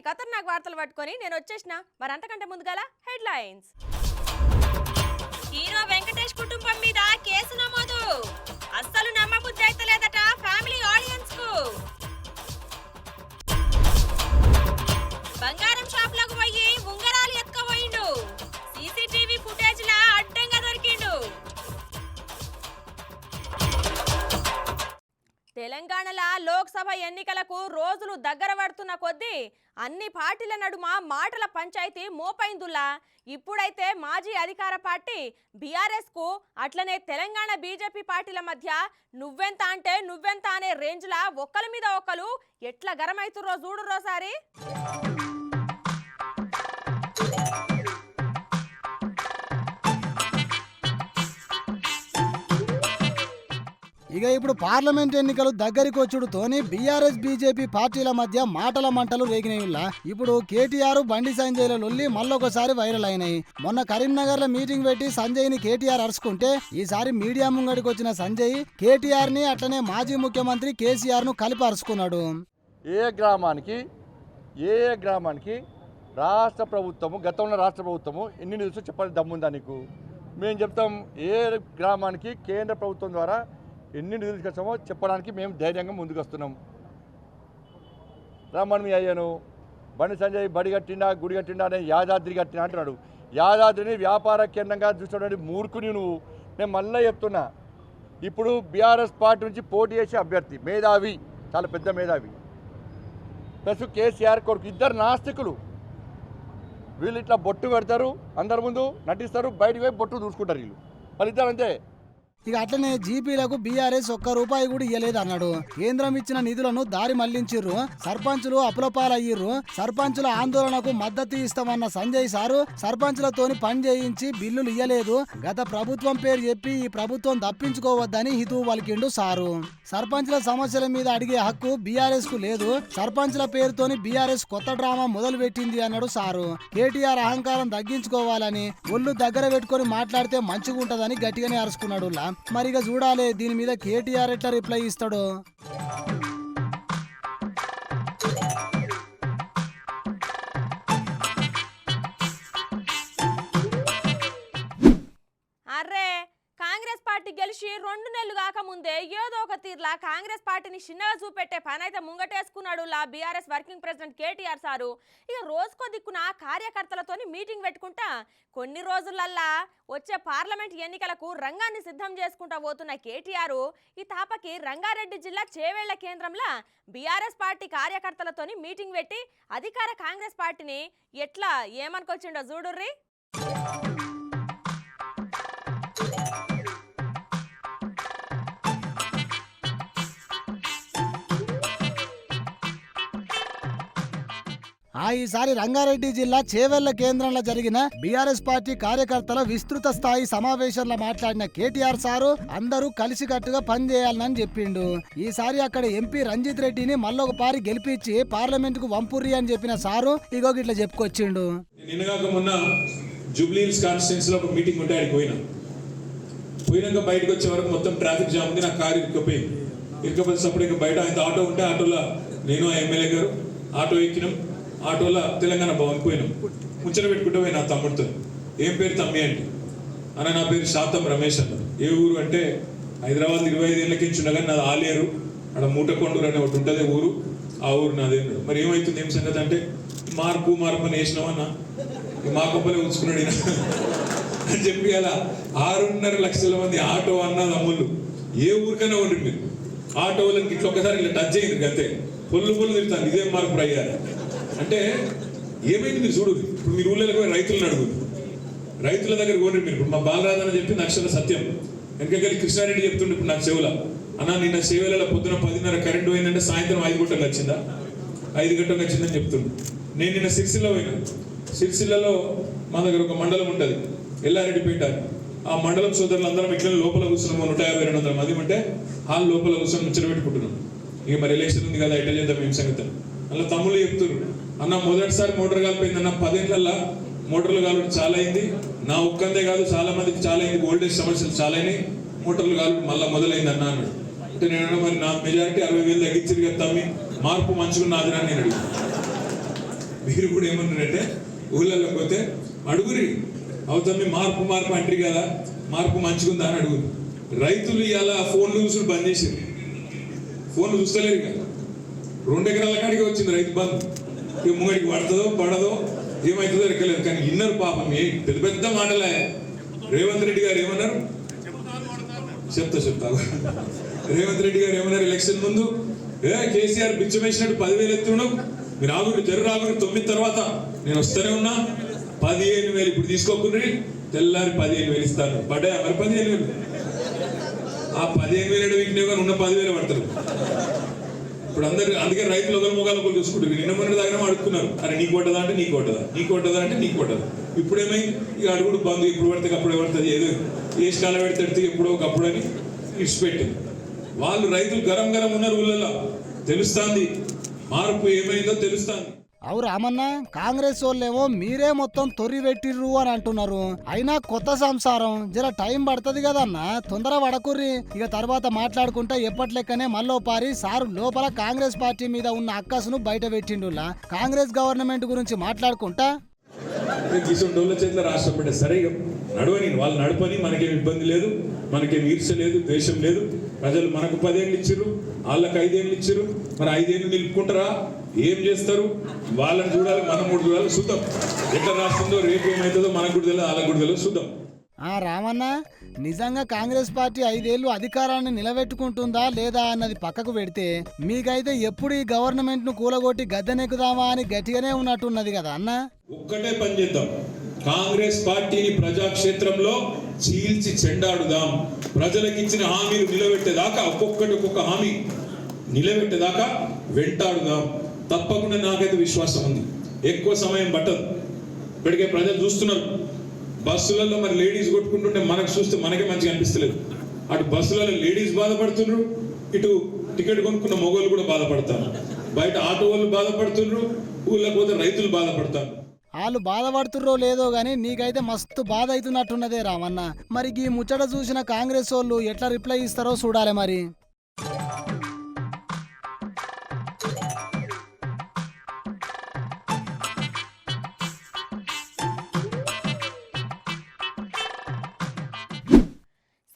ఖతర్నాక్ వార్తలు పట్టుకొని నేను వచ్చేసిన. మరి అంతకంటే ముందుగాల హెడ్లైన్స్. హీరో వెంకటేష్ కుటుంబం మీద కేసు నమోదు. అస్సలు నమ్మబుద్ధి అయితలేదట ఫ్యామిలీ ఆడియన్స్ కు. బంగారం షాప్ లకు పోయి ఉంగరాలు ఎత్తుకుపోయిండు. సీసీటీవీ ఫుటేజ్ లా అడ్డంగా దొరికిండు. తెలంగాణలో లోక్సభ ఎన్నికలకు రోజులు దగ్గర పడుతున్న కొద్దీ అన్ని పార్టీల నడుమ మాటల పంచాయతీ మోపైందుల్లా. ఇప్పుడైతే మాజీ అధికార పార్టీ బీఆర్ఎస్కు అట్లనే తెలంగాణ బీజేపీ పార్టీల మధ్య నువ్వెంత అంటే నువ్వెంత అనే రేంజ్లా ఒక్కల మీద ఒక్కలు ఎట్లా గరమైతుర్రో చూడురోసారి. ఇక ఇప్పుడు పార్లమెంట్ ఎన్నికలు దగ్గరికి వచ్చుడుతోని బీఆర్ఎస్ బీజేపీ పార్టీల మధ్య మాటల మంటలు రేగినాయిలా. ఇప్పుడు కేటీఆర్ బండి సంజయ్ల లొల్లి మళ్ళొకసారి వైరల్ అయినాయి. మొన్న కరీంనగర్ లో మీటింగ్ పెట్టి సంజయ్ ని కేటీఆర్ అరుచుకుంటే ఈసారి మీడియా ముంగడికి వచ్చిన సంజయ్ కేటీఆర్ ని అట్లనే మాజీ ముఖ్యమంత్రి కేసీఆర్ ను కలిపి అరుచుకున్నాడు. ఏ గ్రామానికి రాష్ట్ర ప్రభుత్వము గతంలో రాష్ట్ర ప్రభుత్వము ఎన్ని నిధులు చెప్పాలి దమ్ముందా నీకు? మేము చెప్తాం. ఏ గ్రామానికి కేంద్ర ప్రభుత్వం ద్వారా ఎన్ని నిధులు తీసుకొచ్చామో చెప్పడానికి మేము ధైర్యంగా ముందుకు వస్తున్నాం. రమ్మని మీ అయ్యాను బండి సంజయ్ బడి కట్టిండా గుడి కట్టిండా అని యాదాద్రి కట్టినా అంటున్నాడు. యాదాద్రిని వ్యాపార కేంద్రంగా చూసినటువంటి మూర్ఖుని నువ్వు. నేను మళ్ళీ చెప్తున్నా, ఇప్పుడు బీఆర్ఎస్ పార్టీ నుంచి పోటీ చేసే అభ్యర్థి మేధావి, చాలా పెద్ద మేధావి, ప్లస్ కేసీఆర్ కొడుకు, ఇద్దరు నాస్తికులు. వీళ్ళు ఇట్లా బొట్టు పెడతారు, అందరి ముందు నటిస్తారు, బయటికి పోయి బొట్టు చూసుకుంటారు వీళ్ళు, వాళ్ళిద్దరు అంతే. ఇక అట్లనే జీపీలకు బీఆర్ఎస్ ₹1 కూడా ఇయ్యలేదు అన్నాడు. కేంద్రం ఇచ్చిన నిధులను దారి మళ్లించిర్రు, సర్పంచులు అప్పులపాలయ్యిర్రు, సర్పంచుల ఆందోళనకు మద్దతు ఇస్తామన్న సంజయ్ సారు సర్పంచులతోని పని చేయించి బిల్లులు ఇయ్యలేదు. గత ప్రభుత్వం పేరు చెప్పి ఈ ప్రభుత్వం తప్పించుకోవద్దని హితవు పలికిండు సారు. సర్పంచుల సమస్యల మీద అడిగే హక్కు బీఆర్ఎస్ కు లేదు, సర్పంచుల పేరుతోని బీఆర్ఎస్ కొత్త డ్రామా మొదలు పెట్టింది అన్నాడు సారు. కేటీఆర్ అహంకారం తగ్గించుకోవాలని ఒళ్ళు దగ్గర పెట్టుకుని మాట్లాడితే మంచిగుంటదని గట్టిగానే అరుచుకున్నాడు. మరిగా చూడాలి దీని మీద కేటీఆర్ ఎట్లా రిప్లై ఇస్తాడు. అర్రే కాంగ్రెస్ పార్టీ గెలిచి 2 నెలలు కాకముందే ఏదో ఒక తీర్లా కాంగ్రెస్ పార్టీని చిన్నగా చూపెట్టే పని అయితే ముంగటేసుకున్నాడు BRS working president KTR sir. ఇక రోజుకో దిక్కున కార్యకర్తలతోని మీటింగ్ పెట్టుకుంటా కొన్ని రోజులల్లా వచ్చే పార్లమెంట్ ఎన్నికలకు రంగాన్ని సిద్ధం చేసుకుంటా పోతున్న కేటీఆర్ ఈ తాపకి రంగారెడ్డి జిల్లా చేవేళ్ల కేంద్రంలో బీఆర్ఎస్ పార్టీ కార్యకర్తలతోని మీటింగ్ పెట్టి అధికార కాంగ్రెస్ పార్టీని ఎట్లా ఏమనుకొచ్చిండో చూడుర్రి. ఈసారి రంగారెడ్డి జిల్లా చేవెళ్ల కేంద్రంలో జరిగిన బీఆర్ఎస్ పార్టీ కార్యకర్తల విస్తృత స్థాయి సమావేశంలో మాట్లాడిన కేటీఆర్ సారు అందరూ కలిసికట్టుగా పనిచేయాలని చెప్పిండు. ఈసారి అక్కడ ఎంపీ రంజిత్ రెడ్డిని మళ్ళొక పారి గెలిపించి పార్లమెంట్ కు వంపుర్రి అని చెప్పిన సారు ఇగో ఇట్లా చెప్పుకొచ్చిండు. నిన్నగాక మొన్న జూబ్లీహిల్స్ కాన్స్టిట్యున్సీలో ఒక మీటింగ్ ఉంటే ఆడికి పోయినాక బయటకు వచ్చే వరకు మొత్తం ట్రాఫిక్ జామ్ ఉంది. నా కారు ఇరుకపోతే ఇంకా బయట ఆయన ఆటో ఉంటే ఆటోలో నేను ఎమ్మెల్యే గారు ఆటో ఎక్కినాం. ఆటోలో తెలంగాణ భవన్ పోయినాం. ముచ్చట పెట్టుకుంటూ పోయి నా తమ్ముడితో, ఏం పేరు తమ్మి అంటే అన్న నా పేరు శాతం రమేష్ అన్న. ఏ ఊరు అంటే హైదరాబాద్ 25 ఏళ్ళకి ఉండగా నాది ఆలేరు, అక్కడ మూటకొండూరు అనే ఒకటి ఉంటుంది ఊరు, ఆ ఊరు నాదే. మరి ఏమవుతుంది ఏం సంగతి అంటే మార్పు అని వేసినామన్నా మా గొప్పలే ఉంచుకున్నాడు అని చెప్పి అలా 6.5 లక్షల మంది ఆటో అన్న తమ్ముళ్ళు ఏ ఊరికైనా ఉండి మీరు ఆటో వాళ్ళకి ఇట్లా ఒకసారి ఇట్లా టచ్ అయింది అంతే, పొల్లు తిరుగుతాను ఇదేం మార్పు అయ్యారు అంటే ఏమైంది మీరు చూడు. ఇప్పుడు మీరు ఊళ్ళకి పోయి రైతులను అడుగురు, రైతుల దగ్గర కోరి మీరు ఇప్పుడు మా బాలరాజని చెప్పి అక్షర సత్యం వెనకగలి కృష్ణారెడ్డి చెప్తుండే ఇప్పుడు నాకు చెవుల అన్న నిన్న సేవలలో పొద్దున 10:30 కరెంట్ పోయిందంటే సాయంత్రం 5 గంటలకు వచ్చిందా, 5 గంటలకు వచ్చిందని చెప్తుండే. నేను నిన్న సిరిసిల్ల పోయినా. సిరిసిల్లలో మా దగ్గర ఒక మండలం ఉంటుంది ఎల్లారెడ్డిపేట. ఆ మండలం సోదరులు అందరం ఇట్లా లోపల కూర్చున్నాము. 150-200 మంది ఉంటే హాల్ లోపల కూర్చొని ముచ్చట పెట్టుకుంటున్నాం. ఇక మరి ఎలక్షన్ ఉంది కదా ఎట్లా చేద్దాం ఏం సంగతి అలా తమ్ముళ్ళు చెప్తారు. అన్న మొదటిసారి మోటార్ కాలిపోయింది అన్న, 10 ఏళ్ళల్లో మోటార్లు కాలు చాలా అయింది, నా ఒక్కందే కాదు చాలా మందికి చాలా అయింది, ఓల్డేజ్ సమస్యలు చాలా అయినాయి, మోటార్లు కాలు మళ్ళీ మొదలైంది అన్న అన్నాడు. అంటే నేను మరి నా మెజారిటీ 60,000 తగ్గించారు కదా తమ్మి, మార్పు మంచుకున్నది అని నేను అడిగాను. మీరు కూడా ఏమన్నారంటే ఊళ్ళలోకి పోతే అడుగురి అవుతాం మార్పు అంటారు కదా, మార్పు మంచిగుందా అని అడుగురు. రైతులు ఇలా ఫోన్లు చూసుడు బంద్ చేసారు, ఫోన్లు చూస్తలేరు ఇక. 2 ఎకరాల కాడికి వచ్చింది రైతు బంధు. ఇక ముంగడికి పడదో ఏమవుతుందో ఎక్కలేదు. కానీ ఇన్నరు పాపం పెద్ద పెద్ద మాటలే. రేవంత్ రెడ్డి గారు ఏమన్నారు చెప్తా రేవంత్ రెడ్డి గారు ఏమన్నారు ఎలక్షన్ ముందు, కేసీఆర్ బిచ్చమేసినట్టు 10,000 ఎత్తున్నావు, మీరు ఆగురు రాగురు 9 తర్వాత నేను వస్తూనే ఉన్నా, 15,000 ఇప్పుడు తీసుకోకుండా తెల్లారి 15,000 ఇస్తాను. పడ్డా మరి 15,000. ఆ 15,000 వీటిని కానీ ఉన్న 10,000 పడతారు. ఇప్పుడు అందరు అందుకే రైతులు ఒకరు మొగాలు చూసుకుంటారు. నిన్న మొన్న దగ్గర అడుగుతున్నారు, అరే నీకు కొట్టదా అంటే నీకు కొట్టదా. ఇప్పుడు ఏమైంది, ఇక అడుగుడు బంధు ఎప్పుడు పడితే అప్పుడే పడుతుంది, ఏదో ఏ స్టాల పెడితే ఎప్పుడో ఒకప్పుడు అని ఇడిచిపెట్టింది. వాళ్ళు రైతులు గరం ఉన్నారు ఊళ్ళలో. తెలుస్తుంది మార్పు ఏమైందో తెలుస్తుంది. అవు రామన్న, కాంగ్రెస్ వాళ్ళేమో మీరే మొత్తం తొర్రి పెట్టిర్రు అని అంటున్నారు. అయినా కొత్త సంసారం జర టైం పడుతుంది కదన్న, తొందర పడకుర్రి. ఇక తర్వాత మాట్లాడుకుంటా ఎప్పట్లెక్కనే మళ్ళోపారి సారు లోపల కాంగ్రెస్ పార్టీ మీద ఉన్న అక్కసును బయట పెట్టిండులా. కాంగ్రెస్ గవర్నమెంట్ గురించి మాట్లాడుకుంటా గిసొంటోళ్ళ చేతిలో రాష్ట్రం పెట్టే సరే నడవని వాళ్ళు నడపని, మనకేం ఇబ్బంది లేదు, మనకేం ఈర్ష లేదు, ద్వేషం లేదు. ప్రజలు మనకు 10 ఏళ్ళు ఇచ్చిర్రు, వాళ్ళకి 5 ఏళ్ళు ఇచ్చిర్రు. మరి 5 ఏళ్ళు నిలుపుకుంటారా, ఏం చేస్తారు వాళ్ళని చూడాలి, మనం కూడా చూడాలి. చూద్దాం ఎట్లా రాస్తుందో, రేపు ఏమవుతుందో మనకు కూడా తెలియదు, వాళ్ళకు కూడా తెలియదు. చూద్దాం. రామన్న, నిజంగా కాంగ్రెస్ పార్టీ 5 ఏళ్లు అధికారాన్ని నిలబెట్టుకుంటుందా లేదా అన్నది పక్కకు పెడితే, మీకైతే ఎప్పుడు ఈ గవర్నమెంట్ ను కూలగొట్టి గద్దెనెక్కుదామా అని గట్టిగానే ఉన్నట్టున్నది కదా అన్న. ఒక్కటే పని చేద్దాం, కాంగ్రెస్ పార్టీని ప్రజాక్షేత్రంలో చీల్చి చెండాడుదాం. ప్రజలకు ఇచ్చిన హామీలు నిలబెట్టేదాకా, ఒక్కొక్క హామీ నిలబెట్టేదాకా వెంటాడుదాం. తప్పకుండా నాకైతే విశ్వాసం ఉంది, ఎక్కువ సమయం పట్టదు. ఇప్పటికే ప్రజలు చూస్తున్నారు, బస్సులలో మరి లేడీస్ కొట్టుకుంటుంటే మనకు చూస్తే మనకే మంచిగా అనిపిస్తలేదు. అటు బస్సులలో లేడీస్ బాధపడుతున్నారు, ఇటు టికెట్ కొనుక్కున్న మొగోళ్ళు కూడా బాధపడతారు, బయట ఆటో వాళ్ళు బాధపడుతున్నారు, ఊళ్ళకి పోతే రైతులు బాధపడతారు. వాళ్ళు బాధపడుతుర్రో లేదో గానీ నీకైతే మస్తు బాధ అవుతున్నట్టున్నదే రామన్న. మరి ఈ ముచ్చట చూసిన కాంగ్రెస్ వాళ్ళు ఎట్లా రిప్లై ఇస్తారో చూడాలి మరి.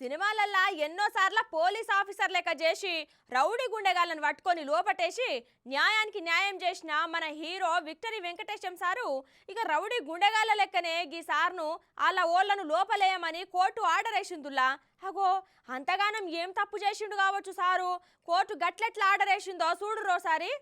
సినిమాలల్లా ఎన్నోసార్లు పోలీస్ ఆఫీసర్ లెక్క చేసి రౌడీ గుండెగాళ్ళని పట్టుకొని లోపటేసి న్యాయానికి న్యాయం చేసిన మన హీరో విక్టరీ వెంకటేశం సారు ఇక రౌడీ గుండెగాళ్ళ లెక్కనే ఈ సార్ను వాళ్ళ ఓళ్లను లోపలేయమని కోర్టు ఆర్డర్ వేసిందుల్లా. అగో అంతగానం ఏం తప్పు చేసిండు కావచ్చు సారు, కోర్టు గట్లెట్లా ఆర్డర్ వేసిందో చూడు రోసారి.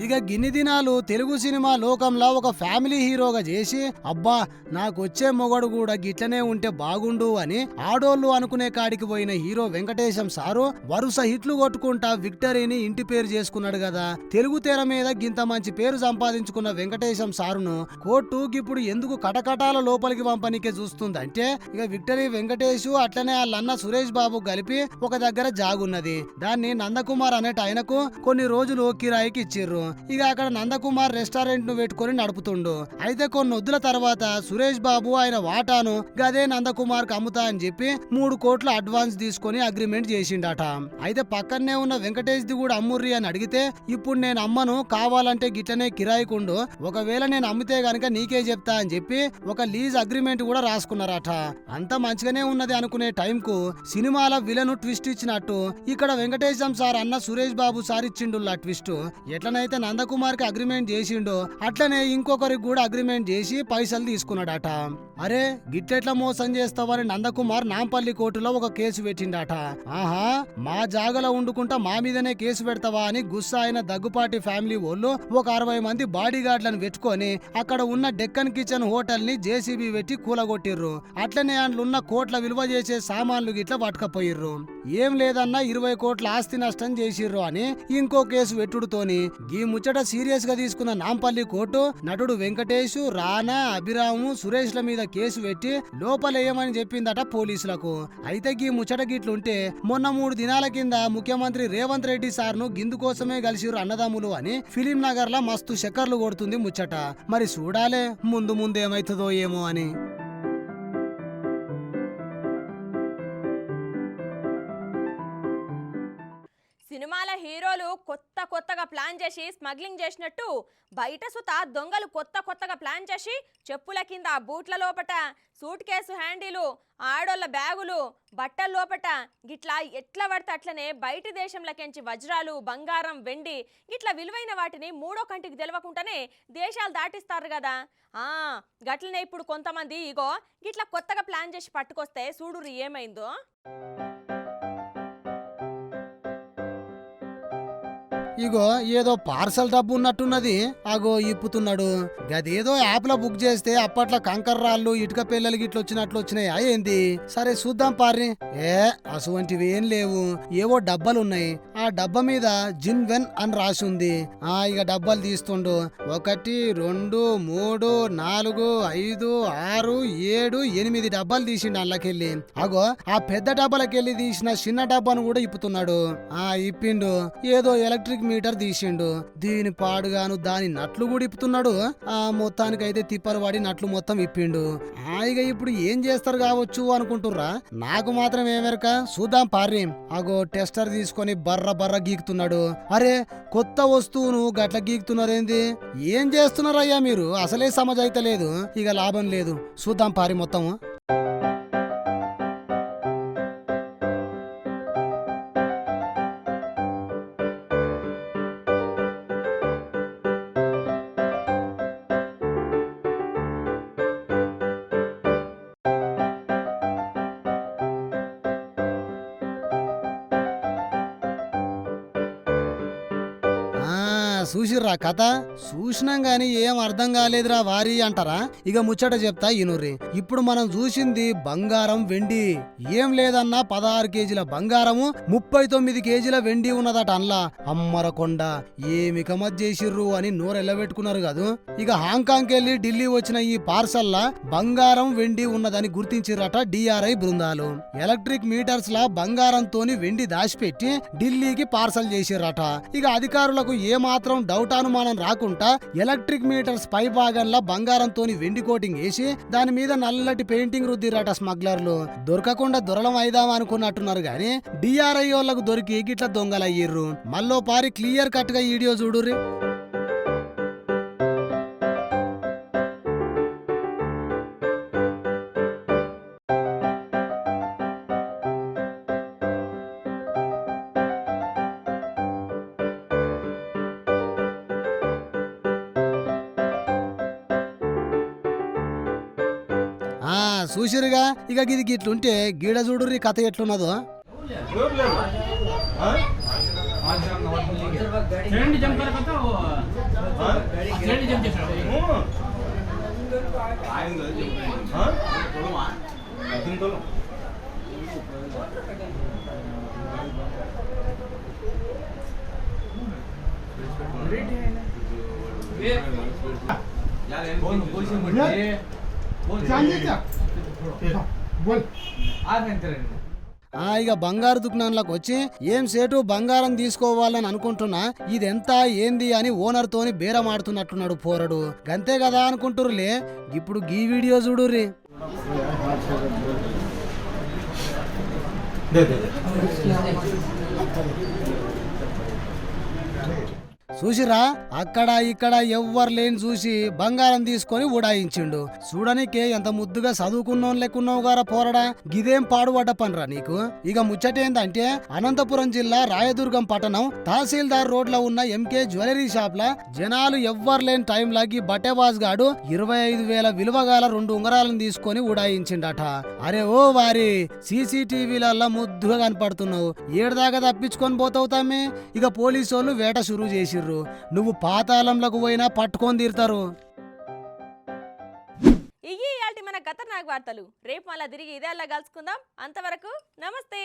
ఇక గిన్ని దినాలు తెలుగు సినిమా లోకంలో ఒక ఫ్యామిలీ హీరోగా చేసి అబ్బా నాకొచ్చే మొగడు కూడా గిట్లనే ఉంటే బాగుండు అని ఆడోళ్ళు అనుకునే కాడికి పోయిన హీరో వెంకటేశం సారు వరుస హిట్లు కొట్టుకుంటా విక్టరీని ఇంటి పేరు చేసుకున్నాడు కదా. తెలుగు తెర మీద గింత మంచి పేరు సంపాదించుకున్న వెంకటేశం సారును కోర్టు ఇప్పుడు ఎందుకు కటకటాల లోపలికి పంపనికే చూస్తుందంటే, ఇక విక్టరీ వెంకటేష్ అట్లనే వాళ్ళన్న సురేష్ బాబు కలిపి ఒక దగ్గర జాగున్నది. దాన్ని నందకుమార్ అనేట ఆయనకు కొన్ని రోజులు కిరాయికి ఇచ్చిర్రు. ఇక అక్కడ నందకుమార్ రెస్టారెంట్ ను పెట్టుకుని నడుపుతుండు. అయితే కొన్ని వద్దుల తర్వాత సురేష్ బాబు ఆయన వాటాను గదే నందకుమార్ కు అమ్ముతా అని చెప్పి 3 కోట్ల అడ్వాన్స్ తీసుకుని అగ్రిమెంట్ చేసిండట. అయితే పక్కనే ఉన్న వెంకటేష్ ది కూడా అమ్ముర్రి అని అడిగితే, ఇప్పుడు నేను అమ్మను, కావాలంటే గిట్లనే కిరాయికుండు, ఒకవేళ నేను అమ్మితే గనక నీకే చెప్తా అని చెప్పి ఒక లీజ్ అగ్రిమెంట్ కూడా రాసుకున్నారట. అంత మంచిగానే ఉన్నది అనుకునే టైం కు సినిమాల విలను ట్విస్ట్ ఇచ్చినట్టు ఇక్కడ వెంకటేశం సార్ అన్న సురేష్ బాబు సార్ ఇచ్చిండు ట్విస్ట్. ఎట్లనైతే నందకుమార్ కి అగ్రిమెంట్ చేసిండో అట్లనే ఇంకొకరికి కూడా అగ్రిమెంట్ చేసి పైసలు తీసుకున్నాడట. అరే గిట్లెట్లా మోసం చేస్తావని నందకుమార్ నాంపల్లి కోర్టులో ఒక కేసు పెట్టిండట. ఆహా, మా జాగలో ఉండుకుంటా మా మీదనే కేసు పెడతావా అని గుస్సా అయిన దగ్గుపాటి ఫ్యామిలీ వాళ్ళు ఒక 60 మంది బాడీ గార్డులను పెట్టుకొని అక్కడ ఉన్న డెక్కన్ కిచెన్ హోటల్ ని జేసీబీ పెట్టి కూలగొట్టిర్రు. అట్లనే అందులో కోట్ల విలువ చేసే సామాన్లు గిట్లా పట్టుకపోయిర్రు. ఏం లేదన్నా 20 కోట్ల ఆస్తి నష్టం చేసిర్రు అని ఇంకో కేసు పెట్టుడుతోని ఈ ముచ్చట సీరియస్ గా తీసుకున్న నాంపల్లి కోర్టు నటుడు వెంకటేష్, రానా, అభిరాము, సురేష్ ల మీద కేసు పెట్టి లోపలేయమని చెప్పిందట పోలీసులకు. అయితే ఈ ముచ్చట గిట్లుంటే మొన్న 3 దినాల కింద ముఖ్యమంత్రి రేవంత్ రెడ్డి సార్ ను గిందు కోసమే కలిసిరు అన్నదమ్ములు అని ఫిలిం నగర్ లా మస్తు చక్కర్లు కొడుతుంది ముచ్చట. మరి చూడాలే ముందు ఏమైతుందో ఏమో అని. సినిమాల హీరోలు కొత్త కొత్తగా ప్లాన్ చేసి స్మగ్లింగ్ చేసినట్టు బయట సుత దొంగలు కొత్తగా ప్లాన్ చేసి చెప్పుల కింద బూట్ల లోపట సూట్ కేసు హ్యాండిలు ఆడోళ్ళ బ్యాగులు బట్టల లోపట గిట్లా ఎట్లా పడితే అట్లనే బయటి దేశంలోకించి వజ్రాలు బంగారం వెండి గిట్లా విలువైన వాటిని మూడో కంటికి తెలవకుండానే దేశాలు దాటిస్తారు కదా. గట్లనే ఇప్పుడు కొంతమంది ఇగో గిట్లా కొత్తగా ప్లాన్ చేసి పట్టుకొస్తే చూడురు ఏమైందో. ఇగో ఏదో పార్సల్ డబ్బు ఉన్నట్టున్నది, అగో ఇప్పుతున్నాడు. గదేదో యాప్ లో బుక్ చేస్తే అప్పట్లో కంకర రాళ్ళు ఇటుక పిల్లలకి ఇట్లా వచ్చినాయా ఏంది? సరే చూద్దాం పార్రి. అసువంటివి ఏం లేవు, ఏవో డబ్బాలున్నాయి. ఆ డబ్బా మీద జిన్వెన్ అని రాసి ఉంది. ఇక డబ్బాలు తీస్తుండు. 1 2 3 4 5 6 7 8 డబ్బాలు తీసిండు అందులోకెళ్ళి. అగో ఆ పెద్ద డబ్బాలకెళ్ళి తీసిన చిన్న డబ్బాను కూడా ఇప్పుతున్నాడు. ఇప్పిండు. ఏదో ఎలక్ట్రిక్ మీటర్ తీసిండు. దీని పాడుగాను దాని నట్లు కూడా ఇప్పుతున్నాడు. మొత్తానికైతే తిప్పలు పడి నట్లు మొత్తం ఇప్పిండు. ఇక ఇప్పుడు ఏం చేస్తారు కావచ్చు అనుకుంటుర్రా? నాకు మాత్రం ఏమెరక, చూద్దాం పార్రి. అగో టెస్టర్ తీసుకొని బర్ర గీకుతున్నాడు. అరే కొత్త వస్తువును గట్ల గీకుతున్నారేంది? ఏం చేస్తున్నారయ్యా మీరు? అసలే సమజ్ అయితే లేదు. ఇక లాభం లేదు. చూద్దాం పారి మొత్తం. చూసిర్రా కథ? చూసినాం గాని ఏం అర్థం కాలేదురా వారి అంటారా? ఇక ముచ్చట చెప్తా ఇనుర్రి. ఇప్పుడు మనం చూసింది బంగారం వెండి. ఏం లేదన్నా 16 కేజీల బంగారము 39 కేజీల వెండి ఉన్నదట అన్లా. అమ్మరకొండ ఏమి కమత్ చేసిర్రు అని నోరెల్లబెట్టుకున్నారు కాదు. ఇక హాంకాంగ్ కెళ్ళి ఢిల్లీ వచ్చిన ఈ పార్సల్లా బంగారం వెండి ఉన్నదని గుర్తించిర్రట DRI బృందాలు. ఎలక్ట్రిక్ మీటర్స్ లా బంగారంతోని వెండి దాచిపెట్టి ఢిల్లీకి పార్సల్ చేసిర్రట. ఇక అధికారులకు ఏమాత్రం డౌట్ అనుమానం రాకుండా ఎలక్ట్రిక్ మీటర్స్ పై భాగంలో బంగారంతోని వెండి కోటింగ్ వేసి దాని మీద నల్లటి పెయింటింగ్ రుద్దిరాట స్మగ్లర్లు. దొరకకుండా దొరలం అయిదాం అనుకున్నట్టున్నారు గాని DRI వాళ్ళకు దొరికి గిట్ల దొంగలయ్యిర్రు. మళ్ళో పారి క్లియర్ కట్ గా వీడియో చూడుర్రి. చూసిరుగా. ఇక గిది గిట్లుంటే గీడ చూడుర్రి కథ ఎట్లున్నదో. ఇక బంగారు దుకాణంలోకి వచ్చి ఏం సేటు బంగారం తీసుకోవాలని అనుకుంటున్నా, ఇదెంత ఏంది అని ఓనర్ తోని బేరమాడుతున్నట్టున్నాడు పోరడు. గంతే కదా అనుకుంటురులే. ఇప్పుడు గీ వీడియో చూడుర్రి. చూసిరా, అక్కడ ఇక్కడ ఎవ్వరు లేని చూసి బంగారం తీసుకొని ఉడాయించిండు. చూడనికే ఎంత ముద్దుగా చదువుకున్నావు లెక్కున్నావు గారా పోరడా. గిదేం పాడుపడ్డ పనిరా నీకు. ఇక ముచ్చటేందంటే అనంతపురం జిల్లా రాయదుర్గం పట్టణం తహసీల్దార్ రోడ్లో ఉన్న MK జ్యువెలరీ షాప్ లా జనాలు ఎవ్వరు లేని టైం లాగి బట్టేబాజ్ గాడు 25,000 విలువగాల 2 ఉంగరాలను తీసుకొని ఉడాయించిండట. అరే ఓ వారి CCTVలల్లా ముద్దుగా కనపడుతున్నావు. ఏడుదాకా తప్పించుకొని పోతావు తమ్మి. ఇక పోలీసోళ్ళు వేట షురూ చేసిర్రు. నువ్వు పాతాళంలోకి పోయినా పట్టుకొని తీరుతారు. ఇయ్యి మన ఖతర్నాక్ వార్తలు. రేపు మళ్ళా తిరిగి ఇదే అలా కలుసుకుందాం. అంతవరకు నమస్తే.